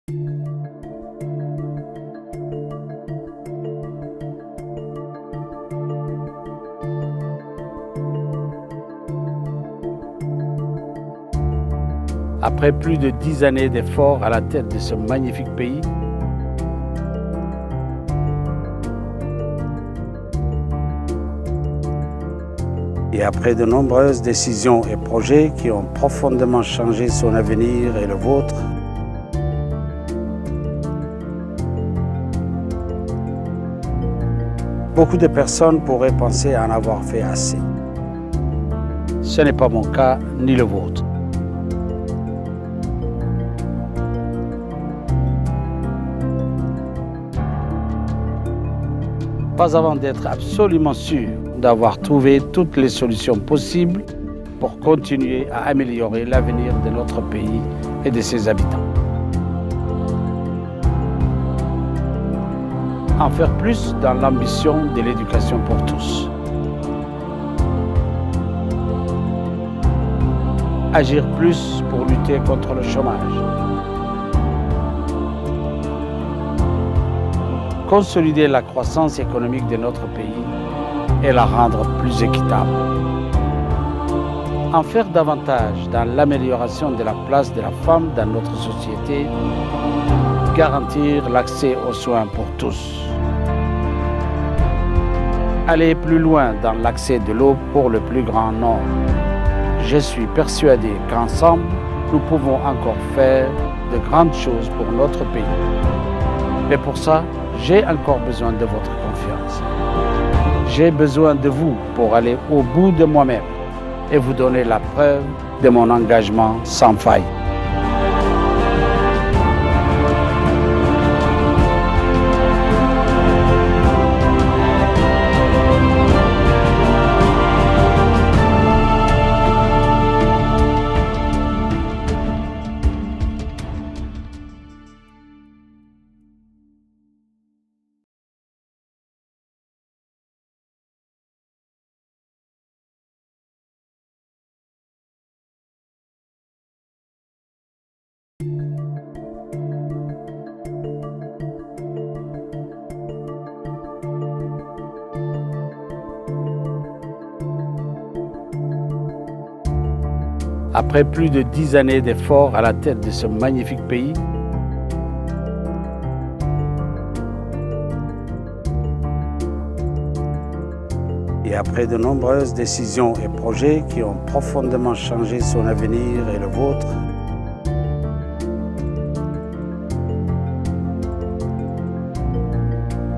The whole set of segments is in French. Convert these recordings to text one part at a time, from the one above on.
Après plus de 10 années d'efforts à la tête de ce magnifique pays, et après de nombreuses décisions et projets qui ont profondément changé son avenir et le vôtre, beaucoup de personnes pourraient penser en avoir fait assez. Ce n'est pas mon cas ni le vôtre. Pas avant d'être absolument sûr d'avoir trouvé toutes les solutions possibles pour continuer à améliorer l'avenir de notre pays et de ses habitants. En faire plus dans l'ambition de l'éducation pour tous. Agir plus pour lutter contre le chômage. Consolider la croissance économique de notre pays et la rendre plus équitable. En faire davantage dans l'amélioration de la place de la femme dans notre société, garantir l'accès aux soins pour tous. Aller plus loin dans l'accès de l'eau pour le plus grand nombre. Je suis persuadé qu'ensemble, nous pouvons encore faire de grandes choses pour notre pays. Mais pour ça, j'ai encore besoin de votre confiance. J'ai besoin de vous pour aller au bout de moi-même et vous donner la preuve de mon engagement sans faille. Après plus de 10 années d'efforts à la tête de ce magnifique pays, et après de nombreuses décisions et projets qui ont profondément changé son avenir et le vôtre,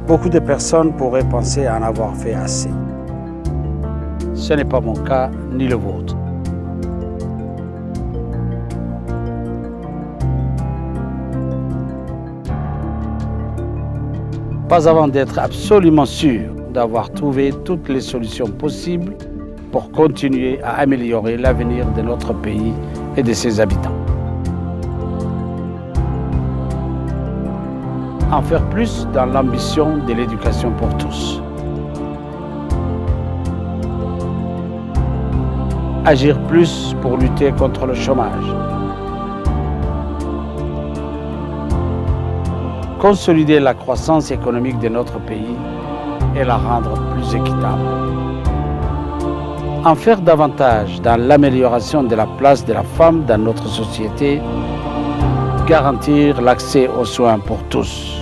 beaucoup de personnes pourraient penser en avoir fait assez. Ce n'est pas mon cas ni le vôtre. Pas avant d'être absolument sûr d'avoir trouvé toutes les solutions possibles pour continuer à améliorer l'avenir de notre pays et de ses habitants. En faire plus dans l'ambition de l'éducation pour tous. Agir plus pour lutter contre le chômage. Consolider la croissance économique de notre pays et la rendre plus équitable. En faire davantage dans l'amélioration de la place de la femme dans notre société, garantir l'accès aux soins pour tous.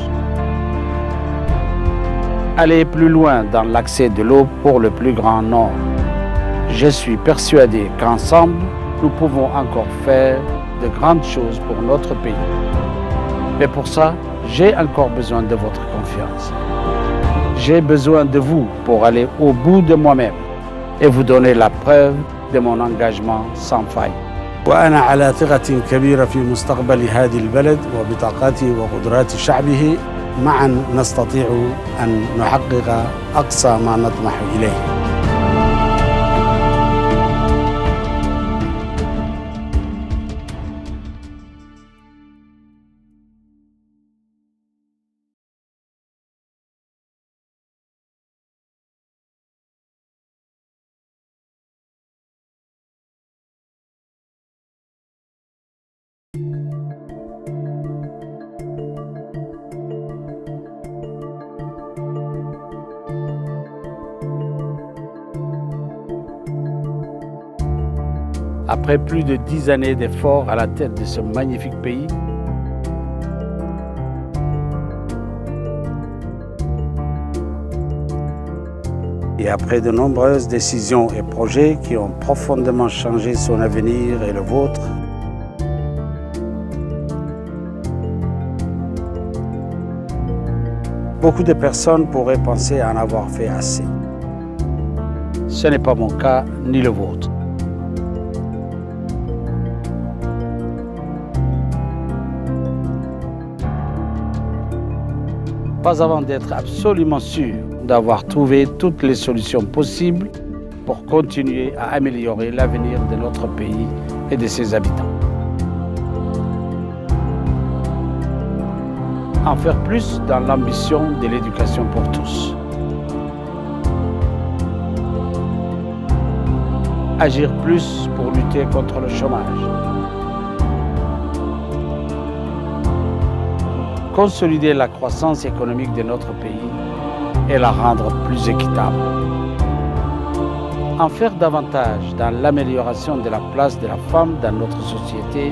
Aller plus loin dans l'accès de l'eau pour le plus grand nombre. Je suis persuadé qu'ensemble, nous pouvons encore faire de grandes choses pour notre pays. Mais pour ça, j'ai encore besoin de votre confiance. J'ai besoin de vous pour aller au bout de moi-même et vous donner la preuve de mon engagement sans faille. وأنا على ثقة كبيرة في مستقبل هذه البلد وبطاقته وقدرات شعبه. معا نستطيع أن نحقق أقصى ما نطمح إليه. Après plus de 10 années d'efforts à la tête de ce magnifique pays, et après de nombreuses décisions et projets qui ont profondément changé son avenir et le vôtre, beaucoup de personnes pourraient penser en avoir fait assez. Ce n'est pas mon cas ni le vôtre. Pas avant d'être absolument sûr d'avoir trouvé toutes les solutions possibles pour continuer à améliorer l'avenir de notre pays et de ses habitants. En faire plus dans l'ambition de l'éducation pour tous. Agir plus pour lutter contre le chômage. Consolider la croissance économique de notre pays et la rendre plus équitable. En faire davantage dans l'amélioration de la place de la femme dans notre société.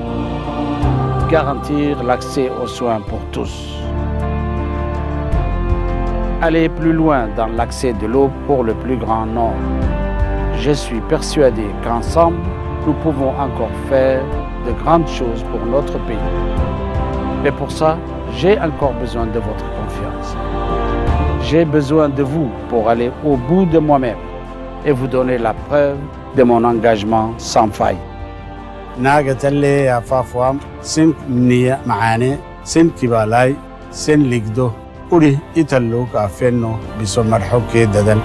Garantir l'accès aux soins pour tous. Aller plus loin dans l'accès de l'eau pour le plus grand nombre. Je suis persuadé qu'ensemble, nous pouvons encore faire de grandes choses pour notre pays. Mais pour ça, j'ai encore besoin de votre confiance. J'ai besoin de vous pour aller au bout de moi-même et vous donner la preuve de mon engagement sans faille. Nagatale ya fafwam sin niya maane sin kibalay sin ligdo uri itallo ka fenno biso marhuke dadan.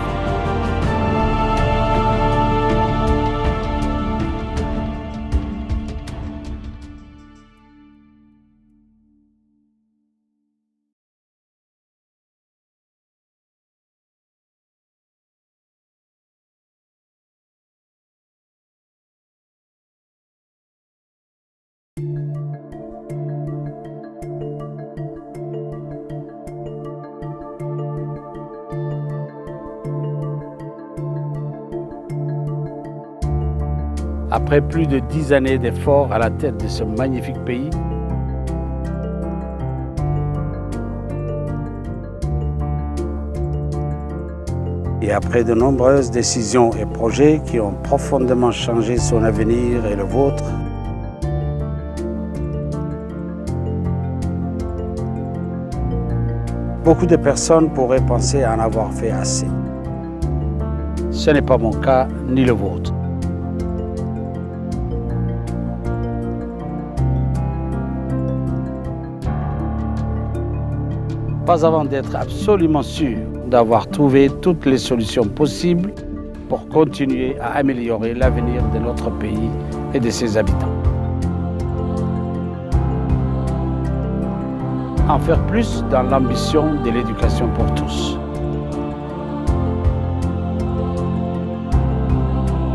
Après plus de 10 années d'efforts à la tête de ce magnifique pays, et après de nombreuses décisions et projets qui ont profondément changé son avenir et le vôtre, beaucoup de personnes pourraient penser en avoir fait assez. Ce n'est pas mon cas ni le vôtre. Pas avant d'être absolument sûr d'avoir trouvé toutes les solutions possibles pour continuer à améliorer l'avenir de notre pays et de ses habitants. En faire plus dans l'ambition de l'éducation pour tous.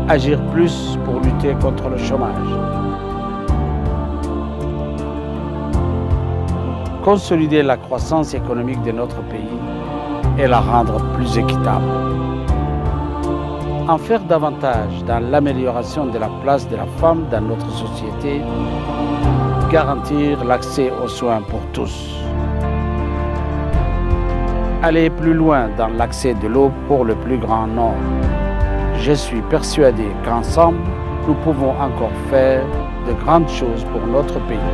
Agir plus pour lutter contre le chômage. Consolider la croissance économique de notre pays et la rendre plus équitable. En faire davantage dans l'amélioration de la place de la femme dans notre société. Garantir l'accès aux soins pour tous. Aller plus loin dans l'accès de l'eau pour le plus grand nombre. Je suis persuadé qu'ensemble, nous pouvons encore faire de grandes choses pour notre pays.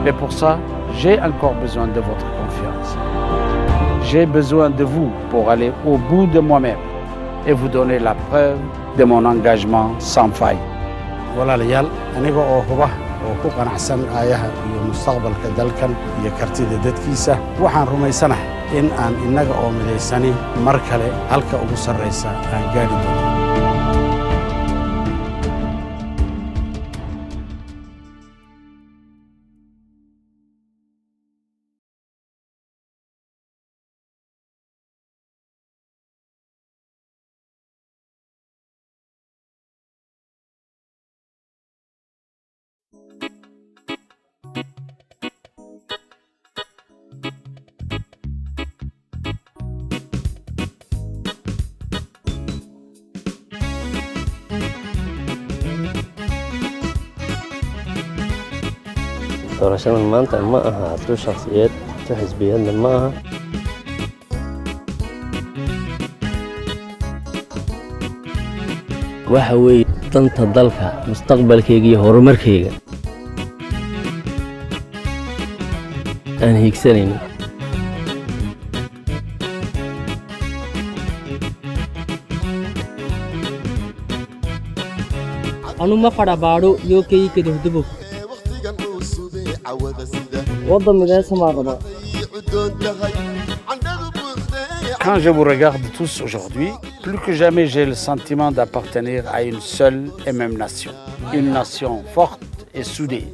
Mais pour ça, j'ai encore besoin de votre confiance. J'ai besoin de vous pour aller au bout de moi-même et vous donner la preuve de mon engagement sans faille. Walaalayaal aniga oo huba oo ku qanacsan aayaha iyo mustaqbalka dalkan iyo kartida dadkiisa waxaan rumaysanahay in aan inaga oo midaysani mar kale halka ugu sarreysa aan gaari doono. doorashadan maanta ma aha tu shakhsiyeed tu xisbiyadna ma aha waxa weeye danta dalka mustaqbalkayga iyo horumarkayga aan hiigsanayno anu ma fadhabaadho yoo kay kadahdubo waddan midaysan baan rabaa Quand je vous regarde tous aujourd'hui, plus que jamais j'ai le sentiment d'appartenir à une seule et même nation. Une nation forte et soudée.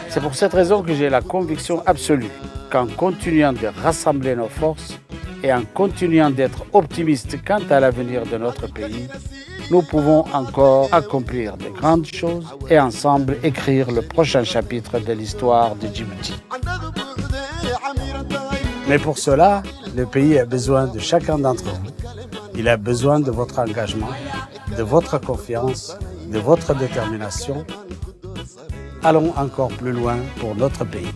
C'est pour cette raison que j'ai la conviction absolue qu'en continuant de rassembler nos forces et en continuant d'être optimistes quant à l'avenir de notre pays, nous pouvons encore accomplir de grandes choses et ensemble écrire le prochain chapitre de l'histoire de Djibouti. Mais pour cela, le pays a besoin de chacun d'entre vous. Il a besoin de votre engagement, de votre confiance, de votre détermination. Allons encore plus loin pour notre pays.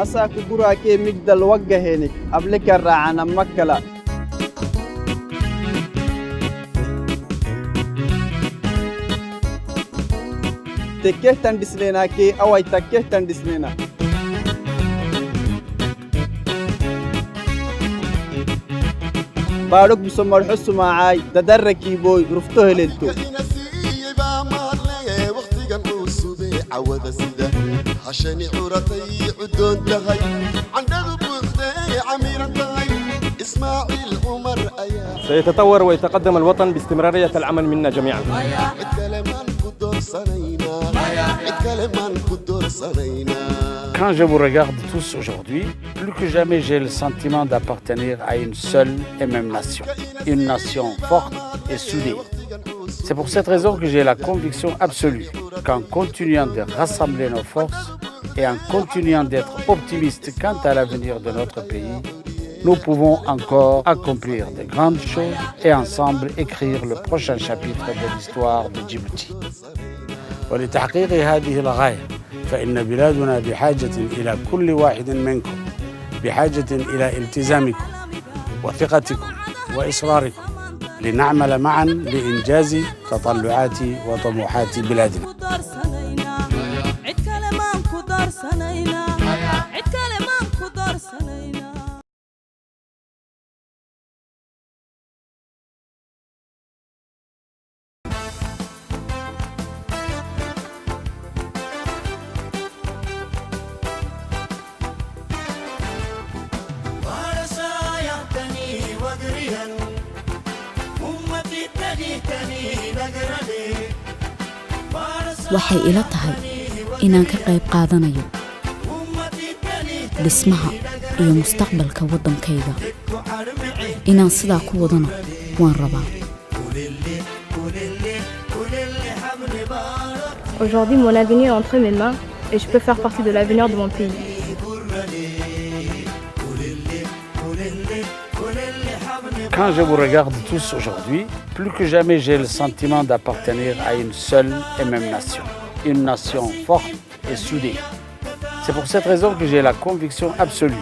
أساك براكي مقدل وجهينك قبلك الرعانة مكلا تكيه تندسلينا كي أوي تكيه تندسلينا بارك بسمر حسو معاي تدركي بوي رفتوه للتو عشان عورتي عدون تهي عندها بوحدي عميرة تهي إسماعيل عمر أيا سيتطور ويتقدم الوطن باستمرارية العمل منا جميعا Quand je vous regarde tous aujourd'hui, plus que jamais j'ai le sentiment d'appartenir à une seule et même nation. Une nation forte et soudée. C'est pour cette raison que j'ai la conviction absolue qu'en continuant de rassembler nos forces et en continuant d'être optimistes quant à l'avenir de notre pays, nous pouvons encore accomplir de grandes choses et ensemble écrire le prochain chapitre de l'histoire de Djibouti. ولتحقيق هذه الغاية فإن بلادنا بحاجة إلى كل واحد منكم بحاجة إلى التزامكم وثقتكم وإصراركم لنعمل معا لإنجاز تطلعات وطموحات بلادنا. waxay ila tahay inaan ka qayb qaadanayo dhismaha iyo mustaqbalka waddankayga inaan sidaa ku wadano waan rabaa. Aujourd'hui, mon avenir est entre mes mains et je peux faire partie de l'avenir de mon pays. Quand je vous regarde tous aujourd'hui, plus que jamais j'ai le sentiment d'appartenir à une seule et même nation. Une nation forte et soudée. C'est pour cette raison que j'ai la conviction absolue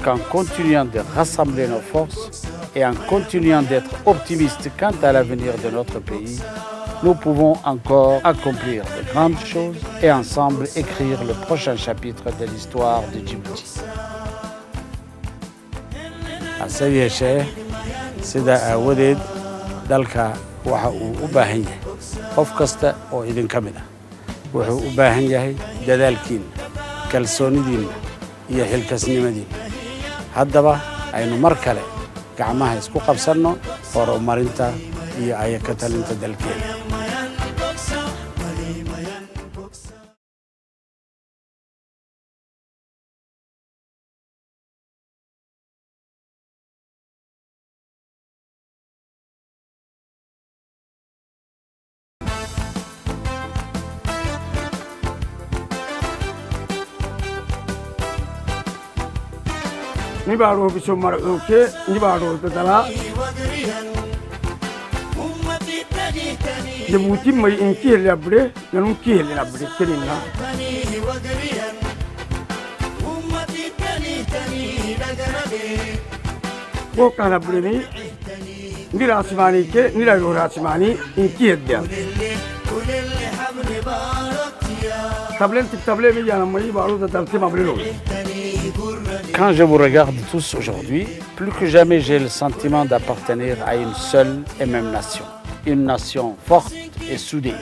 qu'en continuant de rassembler nos forces et en continuant d'être optimistes quant à l'avenir de notre pays, nous pouvons encore accomplir de grandes choses et ensemble écrire le prochain chapitre de l'histoire de Djibouti. sidaa aawadeed dalka waxa uu u baahan yahay qof kasta oo idinka mid ah wuxuu u baahan yahay dadaalkiina kalsoonidiina iyo xilkasnimadiina haddaba aynu mar kale gacmaha isku qabsanno horumarinta iyo ayaka talinta dalkeena. نبارو بسو مرعوكي نبارو تدلا جبوتي ما ينكيه اللي أبري ننكيه اللي أبري كلنا وكان أبريني نيرا سماني كي نيرا يورا سماني إنكيه الديان Quand je vous regarde tous aujourd'hui, plus que jamais j'ai le sentiment d'appartenir à une seule et même nation. Une nation forte et soudée.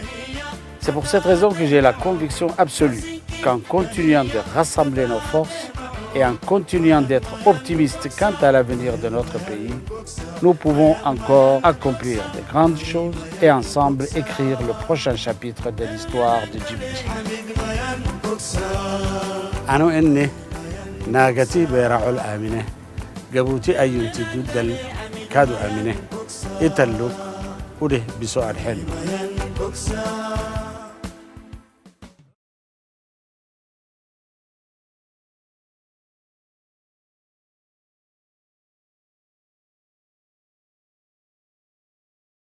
C'est pour cette raison que j'ai la conviction absolue qu'en continuant de rassembler nos forces et en continuant d'être optimistes quant à l'avenir de notre pays, nous pouvons encore accomplir de grandes choses et ensemble écrire le prochain chapitre de l'histoire de Djibouti. أنا إني ناقتي بيرعول آمنة جبوتي أيون تدل كادو آمنة يتلو وده بسؤال حلو